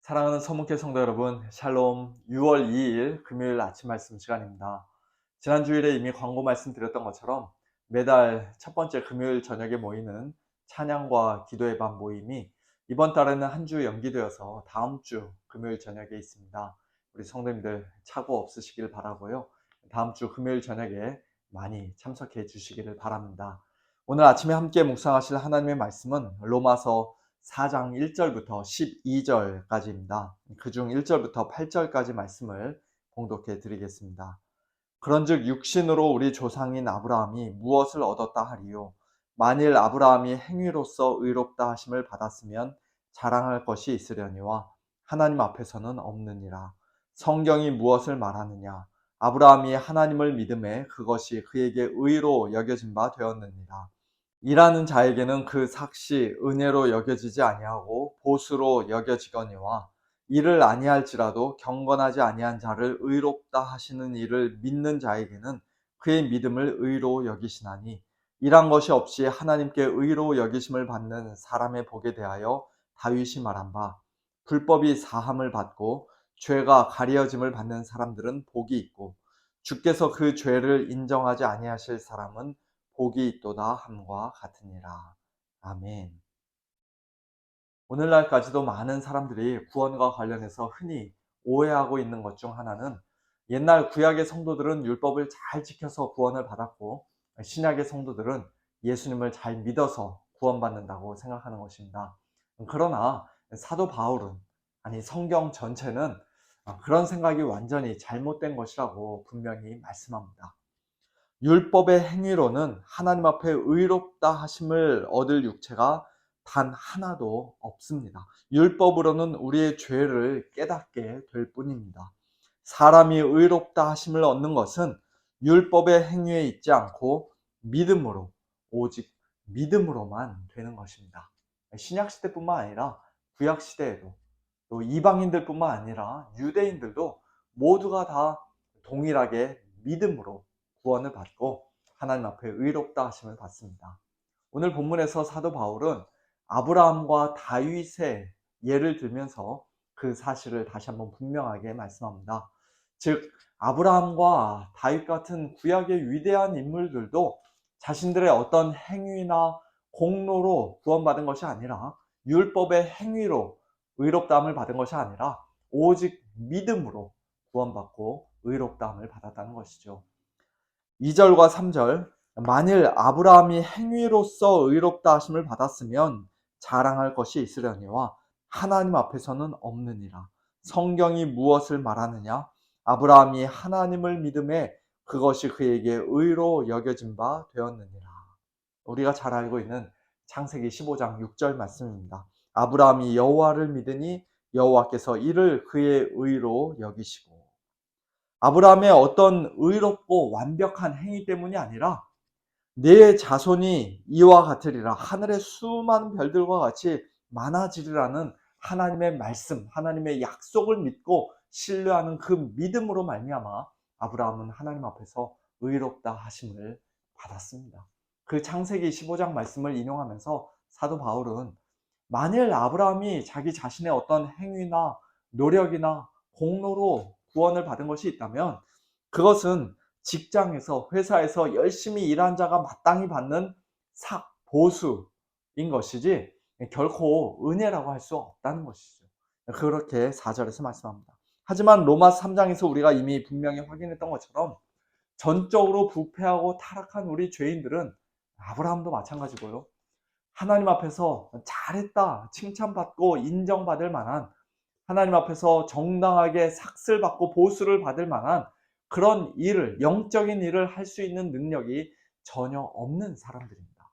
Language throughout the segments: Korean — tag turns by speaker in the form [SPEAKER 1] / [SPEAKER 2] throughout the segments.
[SPEAKER 1] 사랑하는 서문회 성도 여러분, 샬롬. 6월 2일 금요일 아침 말씀 시간입니다. 지난 주일에 이미 광고 말씀드렸던 것처럼 매달 첫 번째 금요일 저녁에 모이는 찬양과 기도의 밤 모임이 이번 달에는 한 주 연기되어서 다음 주 금요일 저녁에 있습니다. 우리 성도님들 착오 없으시길 바라고요. 다음 주 금요일 저녁에 많이 참석해 주시기를 바랍니다. 오늘 아침에 함께 묵상하실 하나님의 말씀은 로마서 4장 1절부터 12절까지입니다. 그중 1절부터 8절까지 말씀을 봉독해 드리겠습니다. 그런즉 육신으로 우리 조상인 아브라함이 무엇을 얻었다 하리요? 만일 아브라함이 행위로서 의롭다 하심을 받았으면 자랑할 것이 있으려니와 하나님 앞에서는 없느니라. 성경이 무엇을 말하느냐? 아브라함이 하나님을 믿음에 그것이 그에게 의로 여겨진 바 되었느니라. 일하는 자에게는 그 삭시 은혜로 여겨지지 아니하고 보수로 여겨지거니와 일을 아니할지라도 경건하지 아니한 자를 의롭다 하시는 이를 믿는 자에게는 그의 믿음을 의로 여기시나니, 일한 것이 없이 하나님께 의로 여기심을 받는 사람의 복에 대하여 다윗이 말한 바, 불법이 사함을 받고 죄가 가려짐을 받는 사람들은 복이 있고 주께서 그 죄를 인정하지 아니하실 사람은 복이 있도다 함과 같으니라. 아멘. 오늘날까지도 많은 사람들이 구원과 관련해서 흔히 오해하고 있는 것 중 하나는, 옛날 구약의 성도들은 율법을 잘 지켜서 구원을 받았고 신약의 성도들은 예수님을 잘 믿어서 구원받는다고 생각하는 것입니다. 그러나 사도 바울은, 아니 성경 전체는 그런 생각이 완전히 잘못된 것이라고 분명히 말씀합니다. 율법의 행위로는 하나님 앞에 의롭다 하심을 얻을 육체가 단 하나도 없습니다. 율법으로는 우리의 죄를 깨닫게 될 뿐입니다. 사람이 의롭다 하심을 얻는 것은 율법의 행위에 있지 않고 믿음으로, 오직 믿음으로만 되는 것입니다. 신약 시대뿐만 아니라 구약 시대에도, 또 이방인들뿐만 아니라 유대인들도 모두가 다 동일하게 믿음으로 구원을 받고 하나님 앞에 의롭다 하심을 받습니다. 오늘 본문에서 사도 바울은 아브라함과 다윗의 예를 들면서 그 사실을 다시 한번 분명하게 말씀합니다. 즉, 아브라함과 다윗 같은 구약의 위대한 인물들도 자신들의 어떤 행위나 공로로 구원받은 것이 아니라, 율법의 행위로 의롭다함을 받은 것이 아니라 오직 믿음으로 구원받고 의롭다함을 받았다는 것이죠. 2절과 3절, 만일 아브라함이 행위로서 의롭다 하심을 받았으면 자랑할 것이 있으려니와 하나님 앞에서는 없느니라. 성경이 무엇을 말하느냐? 아브라함이 하나님을 믿음에 그것이 그에게 의로 여겨진 바 되었느니라. 우리가 잘 알고 있는 창세기 15장 6절 말씀입니다. 아브라함이 여호와를 믿으니 여호와께서 이를 그의 의로 여기시고. 아브라함의 어떤 의롭고 완벽한 행위 때문이 아니라, 내 자손이 이와 같으리라, 하늘의 수많은 별들과 같이 많아지리라는 하나님의 말씀, 하나님의 약속을 믿고 신뢰하는 그 믿음으로 말미암아 아브라함은 하나님 앞에서 의롭다 하심을 받았습니다. 그 창세기 15장 말씀을 인용하면서 사도 바울은, 만일 아브라함이 자기 자신의 어떤 행위나 노력이나 공로로 구원을 받은 것이 있다면 그것은 직장에서, 회사에서 열심히 일한 자가 마땅히 받는 보수인 것이지 결코 은혜라고 할 수 없다는 것이죠. 그렇게 4절에서 말씀합니다. 하지만 로마서 3장에서 우리가 이미 분명히 확인했던 것처럼 전적으로 부패하고 타락한 우리 죄인들은, 아브라함도 마찬가지고요, 하나님 앞에서 잘했다 칭찬받고 인정받을 만한, 하나님 앞에서 정당하게 삭슬 받고 보수를 받을 만한 그런 일을, 영적인 일을 할 수 있는 능력이 전혀 없는 사람들입니다.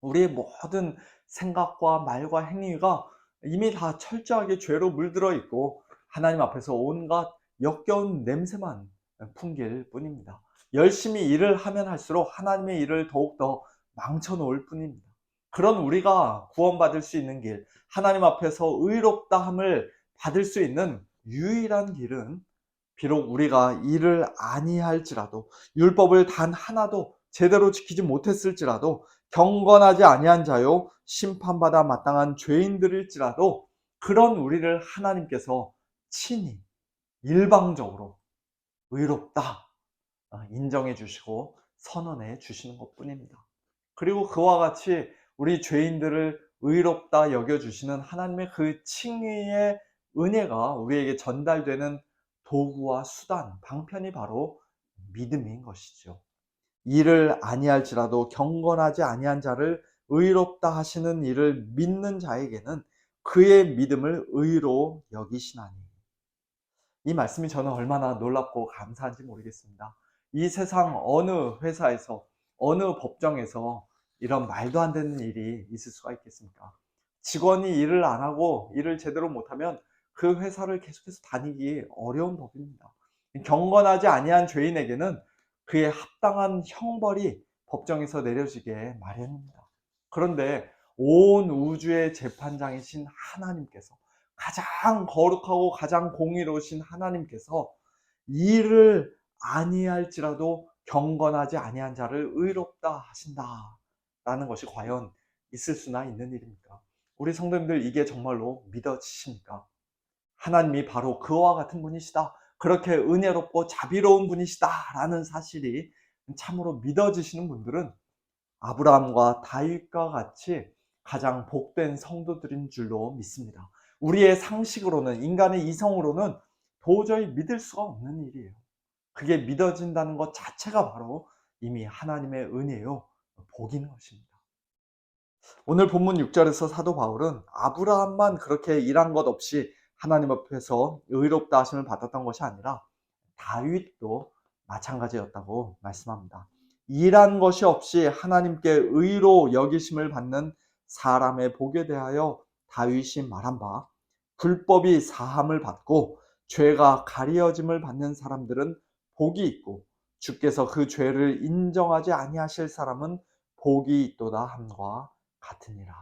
[SPEAKER 1] 우리의 모든 생각과 말과 행위가 이미 다 철저하게 죄로 물들어 있고 하나님 앞에서 온갖 역겨운 냄새만 풍길 뿐입니다. 열심히 일을 하면 할수록 하나님의 일을 더욱더 망쳐놓을 뿐입니다. 그런 우리가 구원받을 수 있는 길, 하나님 앞에서 의롭다함을 받을 수 있는 유일한 길은, 비록 우리가 일을 아니할지라도, 율법을 단 하나도 제대로 지키지 못했을지라도, 경건하지 아니한 자요 심판받아 마땅한 죄인들일지라도 그런 우리를 하나님께서 친히 일방적으로 의롭다 인정해 주시고 선언해 주시는 것뿐입니다. 그리고 그와 같이 우리 죄인들을 의롭다 여겨주시는 하나님의 그 칭의의 은혜가 우리에게 전달되는 도구와 수단, 방편이 바로 믿음인 것이죠. 이를 아니할지라도 경건하지 아니한 자를 의롭다 하시는 이를 믿는 자에게는 그의 믿음을 의로 여기시나니. 이 말씀이 저는 얼마나 놀랍고 감사한지 모르겠습니다. 이 세상 어느 회사에서, 어느 법정에서 이런 말도 안 되는 일이 있을 수가 있겠습니까? 직원이 일을 안 하고 일을 제대로 못하면 그 회사를 계속해서 다니기 어려운 법입니다. 경건하지 아니한 죄인에게는 그의 합당한 형벌이 법정에서 내려지게 마련입니다. 그런데 온 우주의 재판장이신 하나님께서, 가장 거룩하고 가장 공의로우신 하나님께서 이를 아니할지라도 경건하지 아니한 자를 의롭다 하신다 라는 것이 과연 있을 수나 있는 일입니까? 우리 성도님들, 이게 정말로 믿어지십니까? 하나님이 바로 그와 같은 분이시다, 그렇게 은혜롭고 자비로운 분이시다 라는 사실이 참으로 믿어지시는 분들은 아브라함과 다윗과 같이 가장 복된 성도들인 줄로 믿습니다. 우리의 상식으로는, 인간의 이성으로는 도저히 믿을 수가 없는 일이에요. 그게 믿어진다는 것 자체가 바로 이미 하나님의 은혜요, 복인 것입니다. 오늘 본문 6절에서 사도 바울은 아브라함만 그렇게 일한 것 없이 하나님 앞에서 의롭다 하심을 받았던 것이 아니라 다윗도 마찬가지였다고 말씀합니다. 일한 것이 없이 하나님께 의로 여기심을 받는 사람의 복에 대하여 다윗이 말한 바, 불법이 사함을 받고 죄가 가리어짐을 받는 사람들은 복이 있고 주께서 그 죄를 인정하지 아니하실 사람은 복이 있도다 함과 같으니라.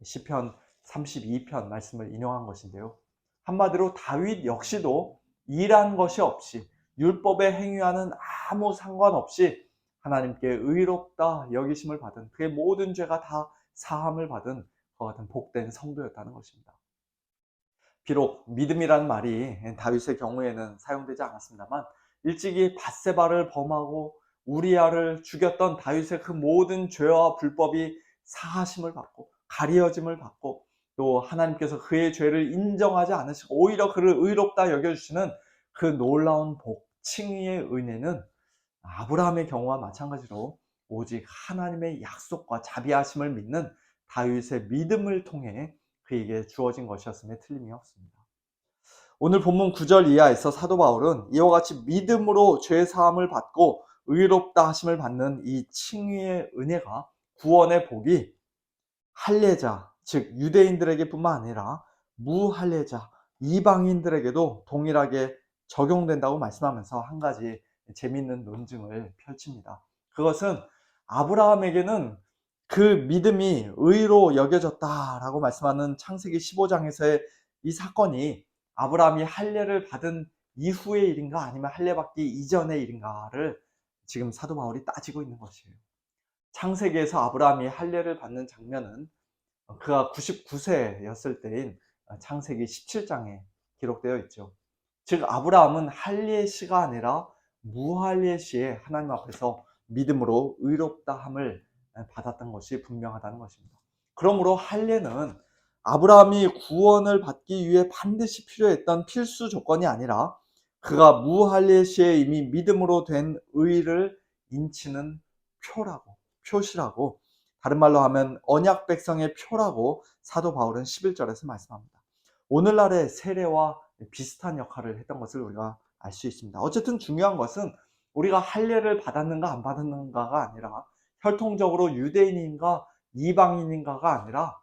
[SPEAKER 1] 시편 32편 말씀을 인용한 것인데요. 한마디로 다윗 역시도 일한 것이 없이, 율법에 행위하는 아무 상관없이 하나님께 의롭다 여기심을 받은, 그의 모든 죄가 다 사함을 받은 그와 같은 복된 성도였다는 것입니다. 비록 믿음이라는 말이 다윗의 경우에는 사용되지 않았습니다만, 일찍이 밧세바를 범하고 우리아를 죽였던 다윗의 그 모든 죄와 불법이 사하심을 받고 가리어짐을 받고, 또 하나님께서 그의 죄를 인정하지 않으시고 오히려 그를 의롭다 여겨주시는 그 놀라운 복, 칭의의 은혜는 아브라함의 경우와 마찬가지로 오직 하나님의 약속과 자비하심을 믿는 다윗의 믿음을 통해 그에게 주어진 것이었음에 틀림이 없습니다. 오늘 본문 9절 이하에서 사도 바울은 이와 같이 믿음으로 죄 사함을 받고 의롭다 하심을 받는 이 칭의의 은혜가, 구원의 복이 할례자, 즉 유대인들에게 뿐만 아니라 무할례자, 이방인들에게도 동일하게 적용된다고 말씀하면서 한 가지 재미있는 논증을 펼칩니다. 그것은 아브라함에게는 그 믿음이 의로 여겨졌다라고 말씀하는 창세기 15장에서의 이 사건이 아브라함이 할례를 받은 이후의 일인가 아니면 할례 받기 이전의 일인가를 지금 사도 바울이 따지고 있는 것이에요. 창세기에서 아브라함이 할례를 받는 장면은 그가 99세였을 때인 창세기 17장에 기록되어 있죠. 즉 아브라함은 할례 시가 아니라 무할례 시에 하나님 앞에서 믿음으로 의롭다함을 받았던 것이 분명하다는 것입니다. 그러므로 할례는 아브라함이 구원을 받기 위해 반드시 필요했던 필수 조건이 아니라 그가 무할례 시에 이미 믿음으로 된 의를 인치는 표시라고, 다른 말로 하면 언약 백성의 표라고 사도 바울은 11절에서 말씀합니다. 오늘날의 세례와 비슷한 역할을 했던 것을 우리가 알 수 있습니다. 어쨌든 중요한 것은 우리가 할례를 받았는가 안 받았는가가 아니라, 혈통적으로 유대인인가 이방인인가가 아니라,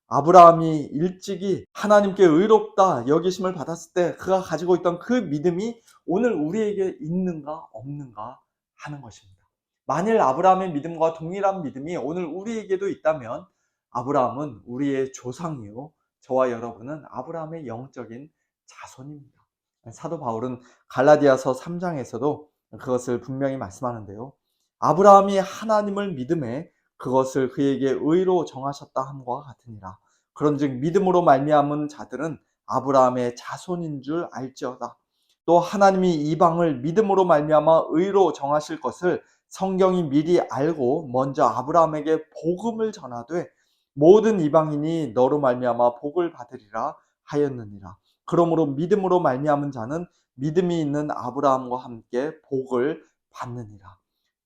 [SPEAKER 1] 아브라함이 일찍이 하나님께 의롭다 여기심을 받았을 때 그가 가지고 있던 그 믿음이 오늘 우리에게 있는가 없는가 하는 것입니다. 만일 아브라함의 믿음과 동일한 믿음이 오늘 우리에게도 있다면 아브라함은 우리의 조상이요, 저와 여러분은 아브라함의 영적인 자손입니다. 사도 바울은 갈라디아서 3장에서도 그것을 분명히 말씀하는데요. 아브라함이 하나님을 믿음에 그것을 그에게 의로 정하셨다 함과 같으니라. 그런즉 믿음으로 말미암은 자들은 아브라함의 자손인 줄 알지어다. 또 하나님이 이방을 믿음으로 말미암아 의로 정하실 것을 성경이 미리 알고 먼저 아브라함에게 복음을 전하되 모든 이방인이 너로 말미암아 복을 받으리라 하였느니라. 그러므로 믿음으로 말미암은 자는 믿음이 있는 아브라함과 함께 복을 받느니라.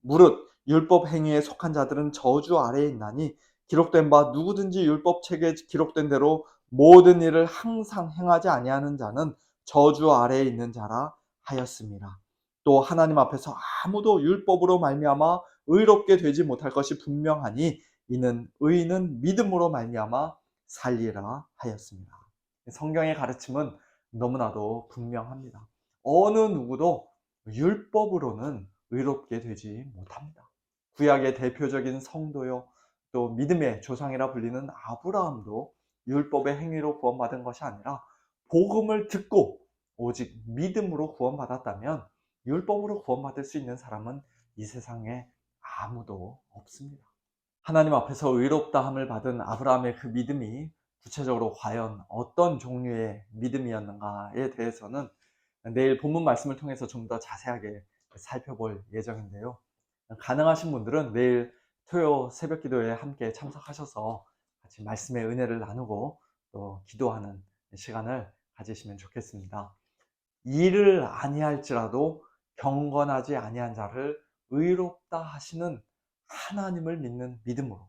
[SPEAKER 1] 무릇 율법 행위에 속한 자들은 저주 아래에 있나니 기록된 바 누구든지 율법 책에 기록된 대로 모든 일을 항상 행하지 아니하는 자는 저주 아래에 있는 자라 하였습니다. 또 하나님 앞에서 아무도 율법으로 말미암아 의롭게 되지 못할 것이 분명하니 이는 의인은 믿음으로 말미암아 살리라 하였습니다. 성경의 가르침은 너무나도 분명합니다. 어느 누구도 율법으로는 의롭게 되지 못합니다. 구약의 대표적인 성도요, 또 믿음의 조상이라 불리는 아브라함도 율법의 행위로 구원받은 것이 아니라 복음을 듣고 오직 믿음으로 구원받았다면 율법으로 구원받을 수 있는 사람은 이 세상에 아무도 없습니다. 하나님 앞에서 의롭다함을 받은 아브라함의 그 믿음이 구체적으로 과연 어떤 종류의 믿음이었는가에 대해서는 내일 본문 말씀을 통해서 좀 더 자세하게 살펴볼 예정인데요. 가능하신 분들은 내일 토요 새벽 기도에 함께 참석하셔서 같이 말씀의 은혜를 나누고 또 기도하는 시간을 가지시면 좋겠습니다. 일을 아니할지라도 경건하지 아니한 자를 의롭다 하시는 하나님을 믿는 믿음으로,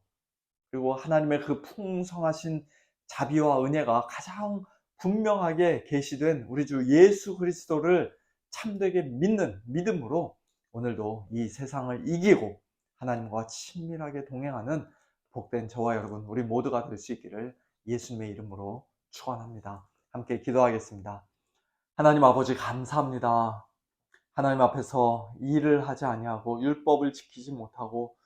[SPEAKER 1] 그리고 하나님의 그 풍성하신 자비와 은혜가 가장 분명하게 계시된 우리 주 예수 그리스도를 참되게 믿는 믿음으로 오늘도 이 세상을 이기고 하나님과 친밀하게 동행하는 복된 저와 여러분 우리 모두가 될 수 있기를 예수님의 이름으로 축원합니다. 함께 기도하겠습니다. 하나님 아버지 감사합니다. 하나님 앞에서 일을 하지 아니하고 율법을 지키지 못하고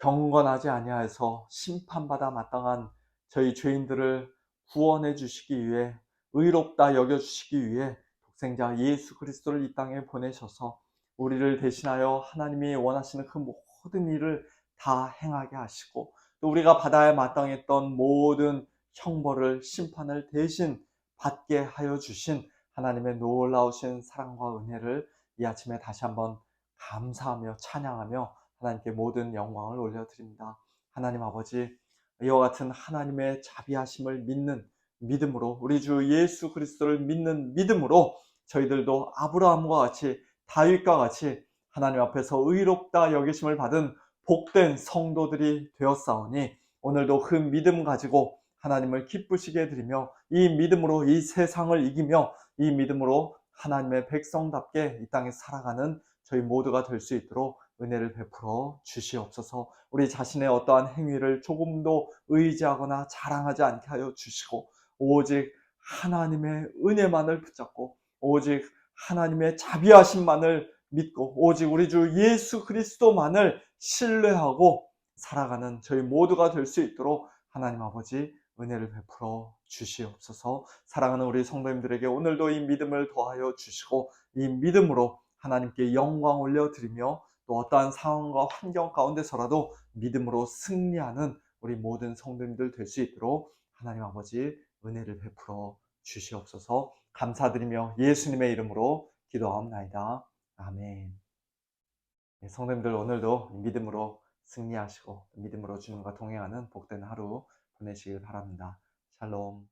[SPEAKER 1] 경건하지 아니하여서 심판받아 마땅한 저희 죄인들을 구원해 주시기 위해, 의롭다 여겨 주시기 위해 독생자 예수 그리스도를 이 땅에 보내셔서 우리를 대신하여 하나님이 원하시는 그 모든 일을 다 행하게 하시고, 또 우리가 받아야 마땅했던 모든 형벌을, 심판을 대신 받게 하여 주신 하나님의 놀라우신 사랑과 은혜를 이 아침에 다시 한번 감사하며 찬양하며 하나님께 모든 영광을 올려드립니다. 하나님 아버지, 이와 같은 하나님의 자비하심을 믿는 믿음으로, 우리 주 예수 그리스도를 믿는 믿음으로 저희들도 아브라함과 같이, 다윗과 같이 하나님 앞에서 의롭다 여기심을 받은 복된 성도들이 되었사오니 오늘도 그 믿음 가지고 하나님을 기쁘시게 해드리며 이 믿음으로 이 세상을 이기며 이 믿음으로 하나님의 백성답게 이 땅에 살아가는 저희 모두가 될 수 있도록 은혜를 베풀어 주시옵소서. 우리 자신의 어떠한 행위를 조금도 의지하거나 자랑하지 않게 하여 주시고 오직 하나님의 은혜만을 붙잡고 오직 하나님의 자비하심만을 믿고 오직 우리 주 예수 그리스도만을 신뢰하고 살아가는 저희 모두가 될 수 있도록 하나님 아버지 은혜를 베풀어 주시옵소서. 사랑하는 우리 성도님들에게 오늘도 이 믿음을 더하여 주시고 이 믿음으로 하나님께 영광 올려드리며 또 어떠한 상황과 환경 가운데서라도 믿음으로 승리하는 우리 모든 성도님들 될 수 있도록 하나님 아버지 은혜를 베풀어 주시옵소서. 감사드리며 예수님의 이름으로 기도하옵나이다. 아멘. 성도님들 오늘도 믿음으로 승리하시고 믿음으로 주님과 동행하는 복된 하루 보내시길 바랍니다. 샬롬.